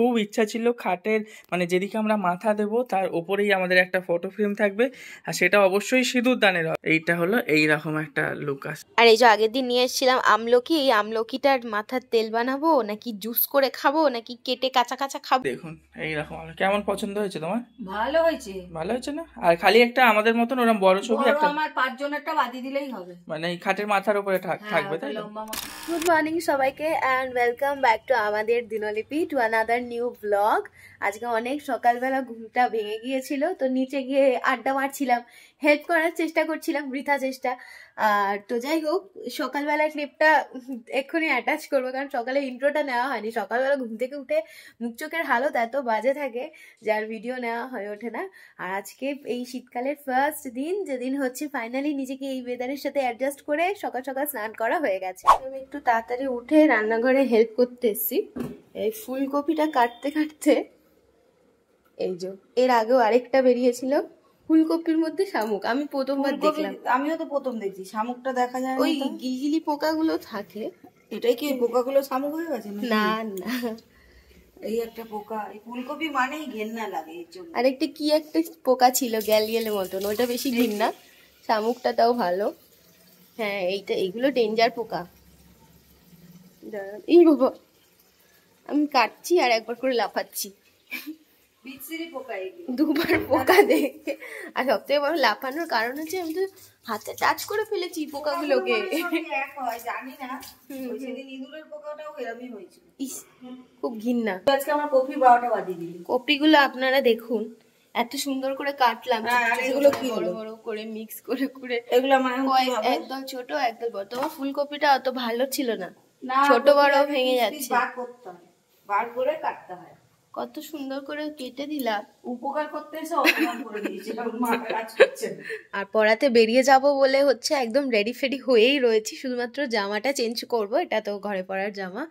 খুব ইচ্ছা ছিল খাটের মানে যেদিকে আমরা মাথা দেবো তার ওপরেই আমাদের একটা ফটো ফ্রেম থাকবে, আর সেটা অবশ্যই সিঁদুর দানের হবে। এইটা হলো এইরকম একটা লুক আসে। আর এই যে আগের দিন নিয়ে এসেছিলাম আমলকি, এই আমলকিটার মাথার তেল বানাবো নাকি জুস করে খাবো নাকি কেটে কাঁচা কাঁচা খাবো। দেখুন এইরকম কেমন পছন্দ হয়েছে তোমার? ভালো হয়েছে, ভালো হয়েছে না? আর খালি একটা আমাদের মতন ওরকম বড় ছবি একটা, আমার 5 জনেরটা বাদি দিলেই হবে, মানে এই খাটের মাথার উপরে থাকবে, তাই তো? গুড মর্নিং সবাইকে অ্যান্ড ওয়েলকাম ব্যাক টু আমাদের দিনলিপি, টু আনাদার নিউ ব্লগ। আজকে অনেক সকালবেলা ঘুমটা ভেঙে গিয়েছিল, তো নিচে গিয়ে আড্ডা মারছিলাম, হেল্প করার চেষ্টা করছিলাম, বৃথা চেষ্টা। আর তো যাই হোক, সকালবেলা ক্লিপটা এক্ষুনি অ্যাটাচ করবো, কারণ সকালে ইন্ট্রোটা নেওয়া হয়নি। সকালবেলা ঘুম থেকে উঠে মুখ চোখের হালত এত বাজে থাকে যার ভিডিও নেওয়া হয়ে ওঠে না। আর আজকে এই শীতকালের ফার্স্ট দিন, যেদিন হচ্ছে ফাইনালি নিজেকে এই ওয়েদারের সাথে অ্যাডজাস্ট করে সকাল সকাল স্নান করা হয়ে গেছে। আমি একটু তাড়াতাড়ি উঠে রান্নাঘরে হেল্প করতে এসেছি। এই ফুলকপিটা কাটতে কাটতে এই যে এর আগেও আরেকটা বেরিয়েছিল ফুলকপির মধ্যে শামুক, আমি প্রথমবার দেখলাম। আমিও তো প্রথম দেখছি, শামুকটা দেখা যায় ওই গিলগিলি পোকাগুলো থাকে। এটাই কি পোকাগুলো শামুক হয়ে গেছে? না না, এই একটা পোকা, এই ফুলকপি মানেই ঘেন্না লাগে এর জন্য। আরেকটা কি একটা পোকা ছিল গ্যালিয়েলের মতন, ওটা বেশি ঘিন্না, শামুকটা তাও ভালো। হ্যাঁ এইগুলো ডেঞ্জার পোকা। এই বাবা, আমি কাটছি আর একবার করে লাফাচ্ছি, দুবার পোকা দেখে। আর সবথেকে বড় লাফানোর কারণ হচ্ছে আমি তো হাতে টাচ করে ফেলেছি পোকাগুলোকে। খুব ঘিন্না। আজকে আমার কপি 12টা বাজিয়ে দিল। কপিগুলো আপনারা দেখুন এত সুন্দর করে কাটলাম, এগুলো কি বড় বড় করে মিক্স করে করে। এগুলো আমার একদম ছোট একদম বড়। তোমার ফুলকপিটা অত ভালো ছিল না, ছোট বড় ভেঙে যাচ্ছে। বার করতে হয়, বার করে কাটতে হয়। কত সুন্দর করে কেটে দিলাম, উপকার করতে এসে অপমান করে দিয়েছে, কাজ করছে। আর পড়াতে বেরিয়ে যাব বলে হচ্ছে একদম রেডি ফেডি হয়েই রয়েছি, শুধুমাত্র জামাটা চেঞ্জ করব। এটা তো ঘরে পরার জামা,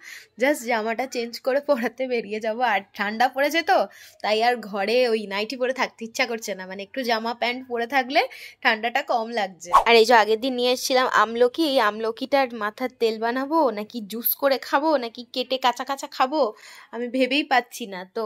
জাস্ট জামাটা চেঞ্জ করে পড়াতে বেরিয়ে যাব। আর ঠান্ডা পড়েছে তো, তাই আর ঘরে ওই নাইটি পরে থাকতে ইচ্ছা করছে না, মানে একটু জামা প্যান্ট পরে থাকলে ঠান্ডাটা কম লাগছে। আর এই যে আগের দিন নিয়ে এসেছিলাম আমলকি, এই আমলকিটার মাথার তেল বানাবো নাকি জুস করে খাবো নাকি কেটে কাঁচা কাঁচা খাবো, আমি ভেবেই পাচ্ছি না। তো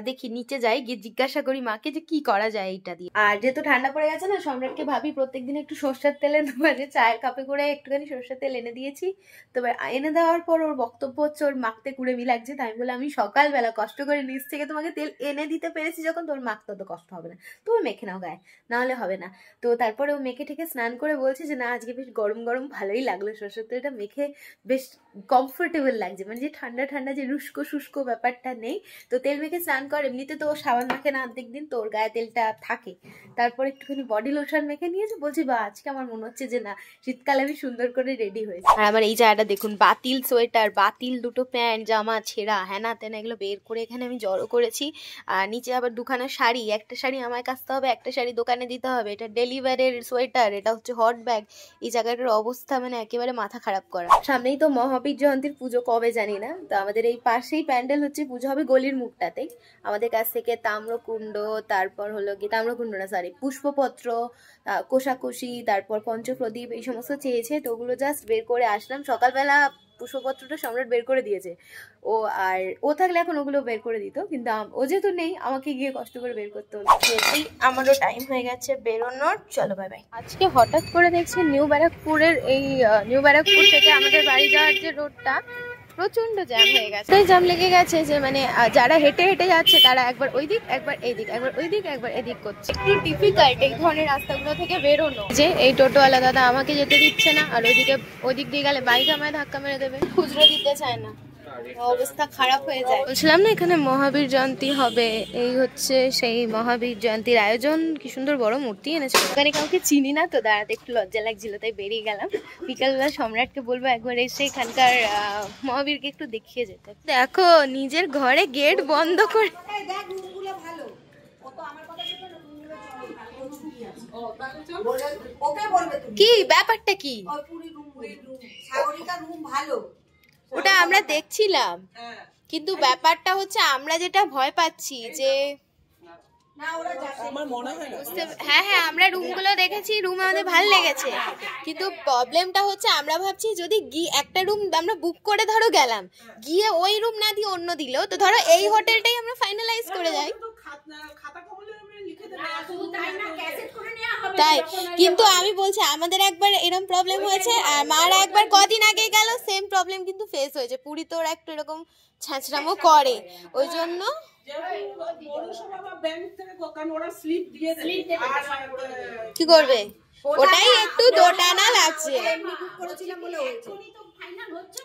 দেখি নিচে যাই, গিয়ে জিজ্ঞাসা করি মাকে যে কি করা যায় এইটা দিয়ে। আর যেহেতু ঠান্ডা পড়ে গেছে না, সম্রাটকে ভাবি প্রত্যেকদিন একটু সর্ষের তেল এনে দেবো, যে চায়ের কাপে করে একটুখানি সর্ষের তেল এনে দিয়েছি। তো এনে দেওয়ার পর ওর বক্তব্য হচ্ছে ওর মাখতে কুড়েমি লাগছে। তাই বলে আমি সকালবেলা কষ্ট করে নিচ থেকে তোমাকে তেল এনে দিতে পেরেছি যখন, তোর মাখতে অত কষ্ট হবে না, তুমি মেখে নাও গায়ে, নাহলে হবে না। তো তারপরে ও মেখে ঠেকে স্নান করে বলছে যে না আজকে বেশ গরম গরম ভালোই লাগলো, সর্ষের তেলটা মেখে বেশ কমফোর্টেবল লাগছে, মানে যে ঠান্ডা ঠান্ডা যে শুষ্ক শুষ্ক ব্যাপারটা নেই। তো তেল মেখে স্নান কর, এমনিতে তো ও সাবান মাখে না অর্ধেক দিন, তো ওর গায়ে তেলটা থাকে। তারপর একটুখানি বডি লোশন মেখে নিয়েছে, বলছি বা আজকে আমার মনে হচ্ছে যে না শীতকালে আমি সুন্দর করে রেডি হয়েছি। আর আমার এই জায়গাটা দেখুন, বাতিল সোয়েটার, বাতিল দুটো প্যান্ট জামা ছেঁড়া হ্যানা তেনা এগুলো বের করে এখানে আমি জড়ো করেছি। আর নিচে আবার দুখানা শাড়ি, একটা শাড়ি আমায় কাচতে হবে, একটা শাড়ি দোকানে দিতে হবে। এটা ডেলিভারের সোয়েটার, এটা হচ্ছে হট ব্যাগ। এই জায়গাটার অবস্থা মানে একেবারে মাথা খারাপ করা। সামনেই তো মহাবীর জয়ন্তীর পুজো, কবে জানি না। তো আমাদের এই পাশেই প্যান্ডেল হচ্ছে, পুজো হবে গলির মুখটাতেই। আমাদের কাছ থেকে তাম্রকুণ্ড, তারপর হলো কি তাম্রকুণ্ড না সরি পুষ্পপত্র, কোষাকুষি, তারপর পঞ্চপ্রদীপ এই সমস্ত চেয়েছে। তো ওগুলো জাস্ট বের করে আসলাম সকালবেলা। পুষ্পপত্রটা সম্রাট বের করে দিয়েছে ও, আর ও থাকলে এখন ওগুলো বের করে দিত, কিন্তু ও যেহেতু নেই আমাকে গিয়ে কষ্ট করে বের করতে হলো। আমারও টাইম হয়ে গেছে বেরোনোর, চলো বাই বাই। আজকে হঠাৎ করে দেখছি নিউ ব্যারাকপুরের এই নিউ ব্যারাকপুর থেকে আমাদের বাড়ি যাওয়ার যে রোডটা প্রচন্ড জ্যাম হয়ে গেছে। তাই জ্যাম লেগে গেছে যে মানে যারা হেঁটে হেঁটে যাচ্ছে তারা একবার ওই দিক একবার এই দিক, একবার ওই দিক একবার এদিক করছে। একটু ডিফিকাল্ট এই ধরনের রাস্তাগুলো থেকে বেরোনো। যে এই টোটোওয়ালা দাদা আমাকে যেতে দিচ্ছে না, আর ওদিক দিয়ে গেলে বাইক আমায় ধাক্কা মেরে দেবে, খুচরো দিতে চায় না, অবস্থা খারাপ হয়ে যায়। বলছিলাম না এখানে মহাবীর জয়ন্তী হবে, এই হচ্ছে সেই মহাবীর জয়ন্তীর আয়োজন। কি সুন্দর বড় মূর্তি এনেছে, এখানে কাউকে চিনি না তো দাঁড়াতে একটু লজ্জা লাগছিল, তাই বেরিয়ে গেলাম। বিকালবেলা সম্রাটকে বলবো একবার এসে এখানকার মহাবীরকে একটু দেখিয়ে যেতে। দেখো নিজের ঘরে গেট বন্ধ করে, কি ব্যাপারটা কি ওটা আমরা দেখছিলাম, কিন্তু ব্যাপারটা হচ্ছে আমরা যেটা ভয় পাচ্ছি যে হ্যাঁ হ্যাঁ, আমরা রুমগুলো দেখেছি, রুম আমাদের ভালো লেগেছে, কিন্তু প্রবলেমটা হচ্ছে আমরা ভাবছি যদি একটা রুম আমরা বুক করে ধরো গেলাম, গিয়ে ওই রুম না দিয়ে অন্য দিল, তো ধরো এই হোটেলটাই আমরা ফাইনালাইজ করে যাই, তাই। কিন্তু আমি বলছি আমাদের একবার এরকম প্রবলেম হয়েছে, আর মারা একবার কদিন আগে গেল, সেম প্রবলেম কিন্তু ফেস হয়েছে। পুরীতে ওরা একটু এরকম ছাঁচড়ামো করে, ওই জন্য কি করবে, ওটাই একটু দোটানা লাগছে।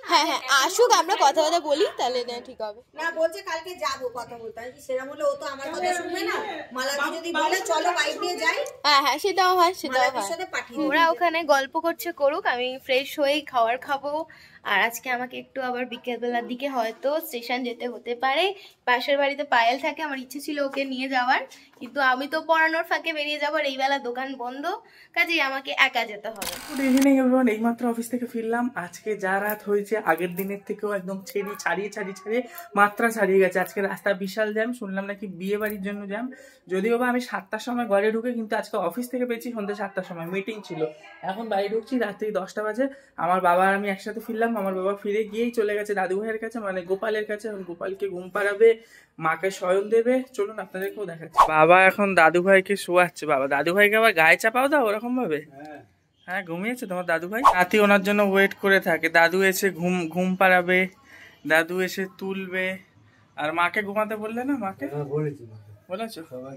হ্যাঁ হ্যাঁ, আসুক, আমরা কথা বলি, তাহলে না ঠিক হবে। না বলছে কালকে যাবো কথা বলতে, সেরকম হলে ও তো আমার কথা শুনবে না। মালাদি যদি বলে চলো বাইক নিয়ে যাই, হ্যাঁ হ্যাঁ, সেটাও হয়, সেটাও হয়। সাথে পাঠিয়ে ওরা ওখানে গল্প করছে, করুক, আমি ফ্রেশ হয়েই খাবার খাবো। আর আজকে আমাকে একটু আবার বিকেলবেলার দিকে হয়তো স্টেশন যেতে হতে পারে। পাশের বাড়িতে পায়েল থাকে, আমার ইচ্ছে ছিল ওকে নিয়ে যাওয়ার, কিন্তু আমি তো পড়ানোর ফাঁকে বেরিয়ে যাবো, এই বেলা দোকান বন্ধ, কাজেই আমাকে একা যেতে হবে। গুড ইভিনিং এভরিওয়ান, এইমাত্র অফিস থেকে ফিরলাম। আজকে যা রাত হয়েছে আগের দিনের থেকেও একদম ছাড়িয়ে মাত্রা ছাড়িয়ে গেছে। আজকে রাস্তা বিশাল জ্যাম, শুনলাম নাকি বিয়ে বাড়ির জন্য জ্যাম। যদিও বা আমি 7টার সময় ঘরে ঢুকে, কিন্তু আজকে অফিস থেকে পেয়েছি সন্ধ্যে 7টার সময়, মিটিং ছিল। এখন বাড়ি ঢুকছি রাত্রি 10টা বাজে। আমার বাবা আর আমি একসাথে ফিরলাম। আমার বাবা ফিরে গিয়েই চলে গেছে দাদু ভাইয়ের কাছে, মানে গোপালের কাছে। এখন গোপালকে ঘুম পাড়াবে, মাকে শয়ন দেবে। চলুন আপনাদেরকেও দেখাচ্ছি। বাবা এখন দাদু ভাইকে শোয়াচ্ছে। বাবা দাদু ভাইকে আবার গায়ে চাপাও দাও ওরকম ভাবে। হ্যাঁ, ঘুমিয়েছে তোমার দাদু ভাই? রাতে ওনার জন্য ওয়েট করে থাকে। দাদু এসে ঘুম পাড়াবে, দাদু এসে তুলবে। আর মাকে ঘুমাতে বললে না? মাকে বলেছো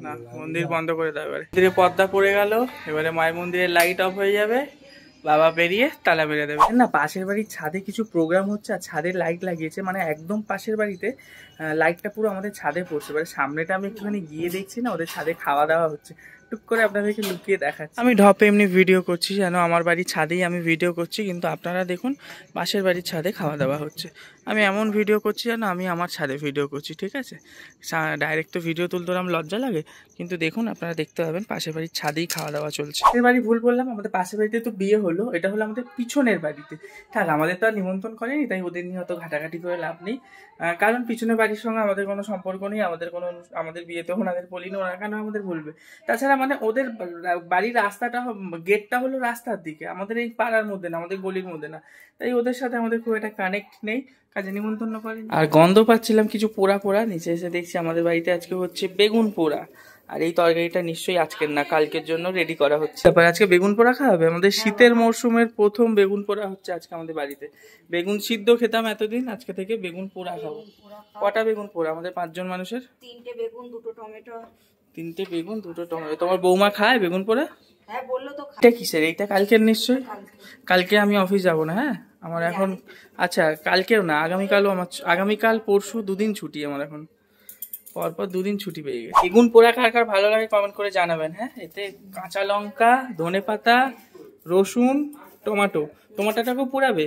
না? মন্দির বন্ধ করে দাও এবারে। মন্দিরে পর্দা পড়ে গেল, এবারে মায়ের মন্দিরের লাইট অফ হয়ে যাবে। বাবা বেরিয়ে তালা বেরিয়ে দেবে না। পাশের বাড়ির ছাদে কিছু প্রোগ্রাম হচ্ছে, আর ছাদে লাইট লাগিয়েছে, মানে একদম পাশের বাড়িতে লাইটটা পুরো আমাদের ছাদে পড়ছে। এবারে সামনেটা আমি একটুখানি গিয়ে দেখছি না, ওদের ছাদে খাওয়া দাওয়া হচ্ছে। টুক করে আপনাদেরকে লুকিয়ে দেখাচ্ছি। আমি ঢপে এমনি ভিডিও করছি, যেন আমার বাড়ির ছাদেই আমি ভিডিও করছি, কিন্তু আপনারা দেখুন পাশের বাড়ির ছাদে খাওয়া দাওয়া হচ্ছে। আমি এমন ভিডিও করছি যেন আমি আমার ছাদে ভিডিও করছি, ঠিক আছে? ডাইরেক্ট তো ভিডিও তুলতে আমার লজ্জা লাগে, কিন্তু দেখুন আপনারা দেখতে পাবেন পাশের বাড়ির ছাদেই খাওয়া দাওয়া চলছে। এর বাড়ি ভুল বললাম, আমাদের পাশের বাড়িতে তো বিয়ে হলো, এটা হলো আমাদের পিছনের বাড়িতে। থাক, আমাদের তো আর নিমন্ত্রণ করেনি, তাই ওদের নিয়ে অত ঘাটাঘাটি করে লাভ নেই। কারণ পিছনের বাড়ির সঙ্গে আমাদের কোনো সম্পর্ক নেই, আমাদের বিয়েতে ওনাদের বলিনি, ওরা কেন আমাদের বলবে? তাছাড়া মানে ওদের বাড়ির রাস্তাটা, গেটটা হলো রাস্তার দিকে, আমাদের এই পাড়ার মধ্যে না, আমাদের গলির মধ্যে না, তাই ওদের সাথে আমাদের খুব একটা কানেক্ট নেই, কাজে নিমন্ত্রণ করেনি। আর গন্ধ পাচ্ছিলাম কিছু পোড়া পোড়া, নিচে এসে দেখছি আমাদের বাড়িতে আজকে হচ্ছে বেগুন পোড়া। আর এই তরকারিটা নিশ্চয়ই আজকের না, কালকের জন্য রেডি করা হচ্ছে। তারপর আজকে বেগুন পোড়া খাওয়া হবে, আমাদের শীতের মরশুমের প্রথম বেগুন পোড়া হচ্ছে আজকে আমাদের বাড়িতে। বেগুন সিদ্ধ খেতাম এতদিন, আজকে থেকে বেগুন পোড়া খাবো। কটা বেগুন পোড়া আমাদের 5 জন মানুষের? 3টে বেগুন 2টো টমেটো। 3টে বেগুন 2টো টমেটো। তোমার বৌমা খায় বেগুন পোড়া? হ্যাঁ বললো তো। এটা কিসের? এইটা কালকের নিশ্চয়ই। কালকে আমি অফিস যাব না। হ্যাঁ, আমার এখন, আচ্ছা কালকেও না, আগামীকালও আমার, আগামীকাল পরশু 2 দিন ছুটি আমার। এখন পরপর 2 দিন ছুটি পেয়ে গেছি। বেগুন পোড়া কার কার ভালো লাগে কমেন্ট করে জানাবেন। হ্যাঁ, এতে কাঁচা লঙ্কা, ধনেপাতা, রসুন, টমাটোটাকেও পোড়াবে,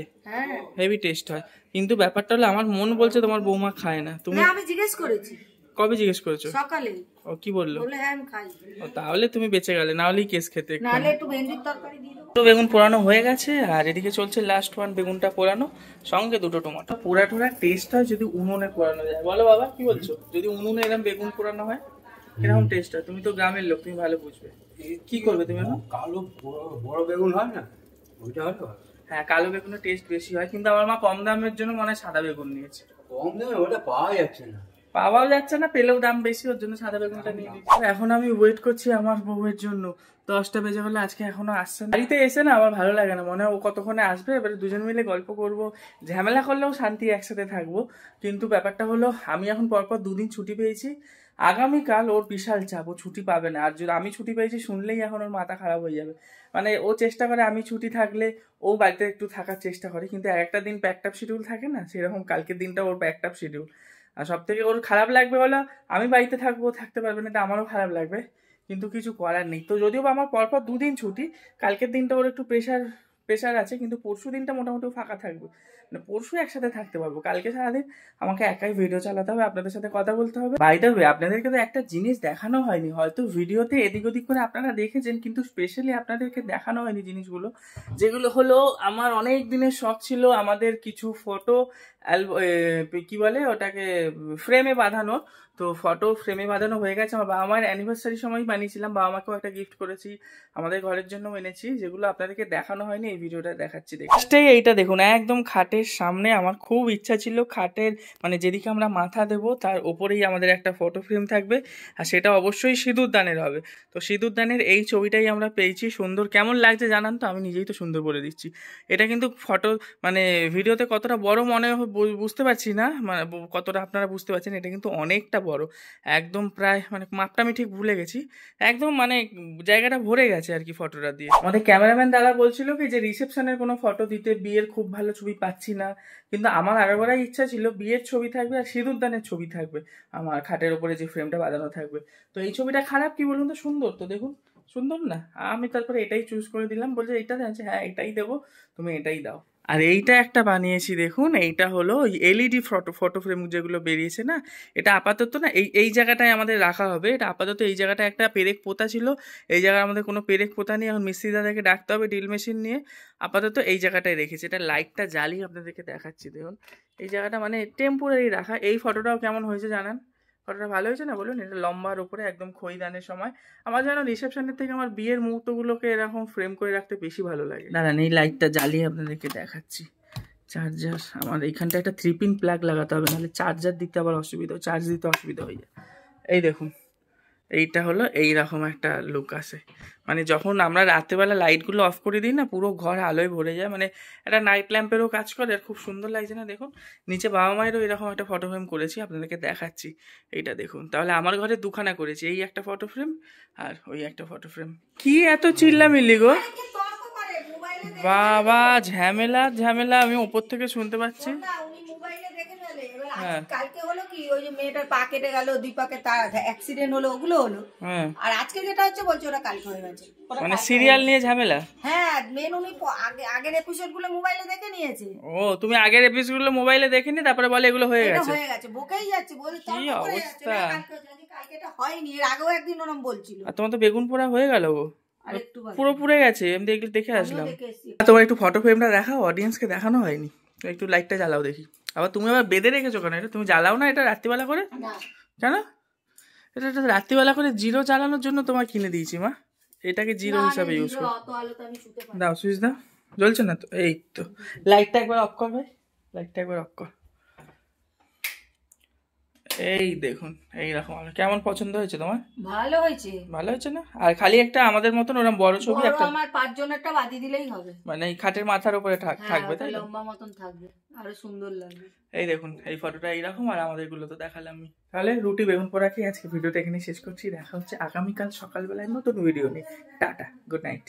হেভি টেস্ট হয়। কিন্তু ব্যাপারটা হলো আমার মন বলছে তোমার বৌমা খায় না। তুমি? আমি জিজ্ঞেস করেছি। কবে জিজ্ঞেস করেছো? সকালে। ও কি বললো? বলে হ্যাঁ আমি খাই। ও তাহলে তুমি বেঁচে গেলে, না হলেই কেস খেতে। নালে একটু ভেন্ডির তরকারি দিয়ে দাও। তো বেগুন পোড়ানো হয়ে গেছে, আর এদিকে চলছে লাস্ট ওয়ান, বেগুনটা পোড়ানো, সঙ্গে 2টো টমেটো। পোড়া টোড়া টেস্ট হয় যদি উনুনে পোড়ানো যায়। বলো বাবা, কি বলছো? যদি উনুনে এরকম বেগুন পোড়ানো হয় কিরকম টেস্ট হয়? তুমি তো গ্রামের লোক, তুমি ভালো বুঝবে। কি করবে তুমি এখন? কালো বড় বেগুন হয় না, ওইটা হলো। হ্যাঁ, কালো বেগুনের টেস্ট বেশি হয়, কিন্তু আমার মা কম দামের জন্য মনে হয় সাদা বেগুন নিয়েছে। কম দামে ওটা পাওয়া যাচ্ছে না, পাওয়াও যাচ্ছে না, পেলেও দাম বেশি, ওর জন্য সাদা বেগুনটা নিয়ে নিচ্ছি। এখন আমি ওয়েট করছি আমার বউয়ের জন্য। 10টা বেজে গেলে, আজকে এখনো আসছে না। বাড়িতে এসে না আমার ভালো লাগে না, মনে হয় ও কতক্ষণে আসবে, এবারে দুজন মিলে গল্প করব, ঝামেলা করলেও শান্তি, একসাথে থাকবো। কিন্তু ব্যাপারটা হলো আমি এখন পরপর 2 দিন ছুটি পেয়েছি। আগামীকাল ওর বিশাল চাপ, ও ছুটি পাবে না। আর যদি আমি ছুটি পেয়েছি শুনলেই এখন ওর মাথা খারাপ হয়ে যাবে। মানে ও চেষ্টা করে আমি ছুটি থাকলে ও বাড়িতে একটু থাকার চেষ্টা করে, কিন্তু একটা দিন প্যাকড আপ শিডিউল থাকে না, সেরকম কালকের দিনটা ওর প্যাকড আপ শিডিউল। আর সব থেকে ওর খারাপ লাগবে হলো আমি বাড়িতে থাকতে পারবে না, এটা আমারও খারাপ লাগবে, কিন্তু কিছু করার নেই। তো যদিও আমার পরপর 2 দিন ছুটি, কালকের দিনটা ওর একটু প্রেশার আছে, কিন্তু পরশু দিনটা মোটামুটি ফাঁকা থাকবে, মানে পরশু একসাথে থাকতে পারবো। কালকে সারাদিন আমাকে একাই ভিডিও চালাতে হবে, আপনাদের সাথে কথা বলতে হবে। বাই দ্য ওয়ে, আপনাদেরকে তো একটা জিনিস দেখানো হয়নি, হয়তো ভিডিওতে এদিক ওদিক করে আপনারা দেখেছেন, কিন্তু স্পেশালি আপনাদেরকে দেখানো হয়নি জিনিসগুলো, যেগুলো হলো আমার অনেক দিনের শখ ছিল। আমাদের কিছু ফটো কি বলে ওটাকে, ফ্রেমে বাঁধানো। তো ফটো ফ্রেমে বাঁধানো হয়ে গেছে। আমার বাবা মায়ের অ্যানিভার্সারির সময় বানিয়েছিলাম, বাবা মাকেও একটা গিফট করেছি, আমাদের ঘরের জন্য এনেছি, যেগুলো আপনাদেরকে দেখানো হয়নি, এই ভিডিওটা দেখাচ্ছি। দেখুন এইটা দেখুন, একদম খাটের সামনে। আমার খুব ইচ্ছা ছিল খাটের মানে যেদিকে আমরা মাথা দেবো তার ওপরেই আমাদের একটা ফটো ফ্রেম থাকবে, আর সেটা অবশ্যই সিঁদুর দানের হবে। তো সিঁদুর দানের এই ছবিটাই আমরা পেয়েছি। সুন্দর কেমন লাগছে জানান তো, আমি নিজেই তো সুন্দর বলে দিচ্ছি। এটা কিন্তু ফটো মানে ভিডিওতে কতটা বড় মনে বুঝতে পারছি না, মানে কতটা আপনারা বুঝতে পারছেন, এটা কিন্তু অনেকটা বড়, একদম প্রায় মানে মাপটা আমি ঠিক ভুলে গেছি, একদম মানে জায়গাটা ভরে গেছে আর কি ফটোটা দিয়ে। আমাদের ক্যামেরাম্যান দাদা বলছিল কি যে রিসেপশনের কোনো ফটো দিতে, বিয়ের খুব ভালো ছবি পাচ্ছি না, কিন্তু আমার আরেকবারই ইচ্ছা ছিল বিয়ের ছবি থাকবে আর সিঁদুরদানের ছবি থাকবে আমার খাটের ওপরে যে ফ্রেমটা বাঁধানো থাকবে। তো এই ছবিটা খারাপ কি বলুন তো, সুন্দর তো, দেখুন সুন্দর না? আমি তারপরে এটাই চুজ করে দিলাম, বলছে এইটা আছে, হ্যাঁ এটাই দেবো, তুমি এটাই দাও। আর এইটা একটা বানিয়েছি দেখুন, এইটা হলো ওই এলইডি ফটো ফ্রেম যেগুলো বেরিয়েছে না, এটা আপাতত না এই জায়গাটায় আমাদের রাখা হবে। এটা আপাতত এই জায়গাটায় একটা পেরেক পোতা ছিল, এই জায়গায় আমাদের কোনো পেরেক পোতা নেই, এখন মিস্ত্রি দাদাকে ডাকতে হবে ড্রিল মেশিন নিয়ে। আপাতত এই জায়গাটায় রেখেছি, এটা লাইটটা জ্বালিয়ে আপনাদেরকে দেখাচ্ছি। দেখুন এই জায়গাটা মানে টেম্পোরারি রাখা। এই ফটোটাও কেমন হয়েছে জানান? ফটোটা ভালো হয়েছে না বলুন? এটা লম্বার উপরে একদম খইদানের সময়। আমার যেন রিসেপশনের থেকে আমার বিয়ের মুহূর্তগুলোকে এরকম ফ্রেম করে রাখতে বেশি ভালো লাগে। দাঁড়ান এই লাইটটা জ্বালিয়ে আপনাদেরকে দেখাচ্ছি। চার্জার আমার এইখানটা একটা 3 পিন প্লাগ লাগাতে হবে, নাহলে চার্জার দিতে আবার অসুবিধা, চার্জ দিতে অসুবিধা হয়ে যায়। এই দেখুন এইটা হলো এইরকম একটা লুক আসে, মানে যখন আমরা রাত্রেবেলা লাইটগুলো অফ করে দিই না, পুরো ঘর আলোয় ভরে যায়, মানে একটা নাইট ল্যাম্পেরও কাজ করে, আর খুব সুন্দর লাগছে না? দেখুন নিচে বাবা মায়েরও এরকম একটা ফটো ফ্রেম করেছি, আপনাদেরকে দেখাচ্ছি। এইটা দেখুন, তাহলে আমার ঘরে দুখানা করেছি, এই একটা ফটো ফ্রেম আর ওই একটা ফটো ফ্রেম। কি এত চিল্লামিল্লি গো বাবা, ঝামেলা ঝামেলা আমি ওপর থেকে শুনতে পাচ্ছি। কালকে হলো কি, ওই যে মেয়েটার পা কেটে গেল, 2 পাকে তার অ্যাক্সিডেন্ট হলো, ওগুলো হলো। আর আজকে যেটা হচ্ছে বলছে ওরা কালকে হয়ে গেছে, মানে সিরিয়াল নিয়ে ঝামেলা। হ্যাঁ, মেন উনি আগের এপিসোড গুলো মোবাইলে দেখে নিয়েছে। ও তুমি আগের এপিসোড গুলো মোবাইলে দেখেনি, তারপরে বলে এগুলো হয়ে গেছে, হয়ে গেছে, বকেই যাচ্ছে, বলে কি অবস্থা। কালকে এটা হয়নি, এর আগেও একদিন ওরম বলছিল। আর তোমার তো বেগুন পোড়া হয়ে গেল গো, পুরো পুড়ে গেছে। আমি দেখে আসলাম। তোমার একটু ফটো ফ্রেমটা দেখাও, অডিয়েন্সকে দেখানো হয়নি, একটু লাইটটা জ্বালাও দেখি। আবার তুমি আবার বেঁধে রেখেছো কেন? এটা তুমি জ্বালাও না এটা রাত্রিবেলা করে? কেন? এটা রাত্রিবেলা করে জিরো জ্বালানোর জন্য তোমার কিনে দিয়েছি মা, এটাকে জিরো হিসাবে ইউজ করো। দাও সুইচ দাও, জ্বলছে না তো? এই তো লাইটটা একবার অফ কর ভাই, লাইটটা একবার অফ কর। এই দেখুন এইরকম। কেমন পছন্দ হয়েছে তোমার? ভালো হয়েছে, ভালো হয়েছে না? আর খালি একটা আমাদের মতন ওরকম বড় ছবি একটা, আমার 5 জনেরটা বাদি দিলেই হবে, মানে এই খাটের মাথার উপরে থাকবে, তাই লম্বা মতন থাকবে, আরো সুন্দর লাগবে। এই দেখুন এই ফটোটা এইরকম, আর আমাদের গুলো তো দেখালাম। তাহলে রুটি বেগুন পোড়া খেয়ে আজকে ভিডিওটা এখানে শেষ করছি। দেখা হচ্ছে আগামীকাল সকালবেলায় নতুন ভিডিও নিয়ে। Tata, good night.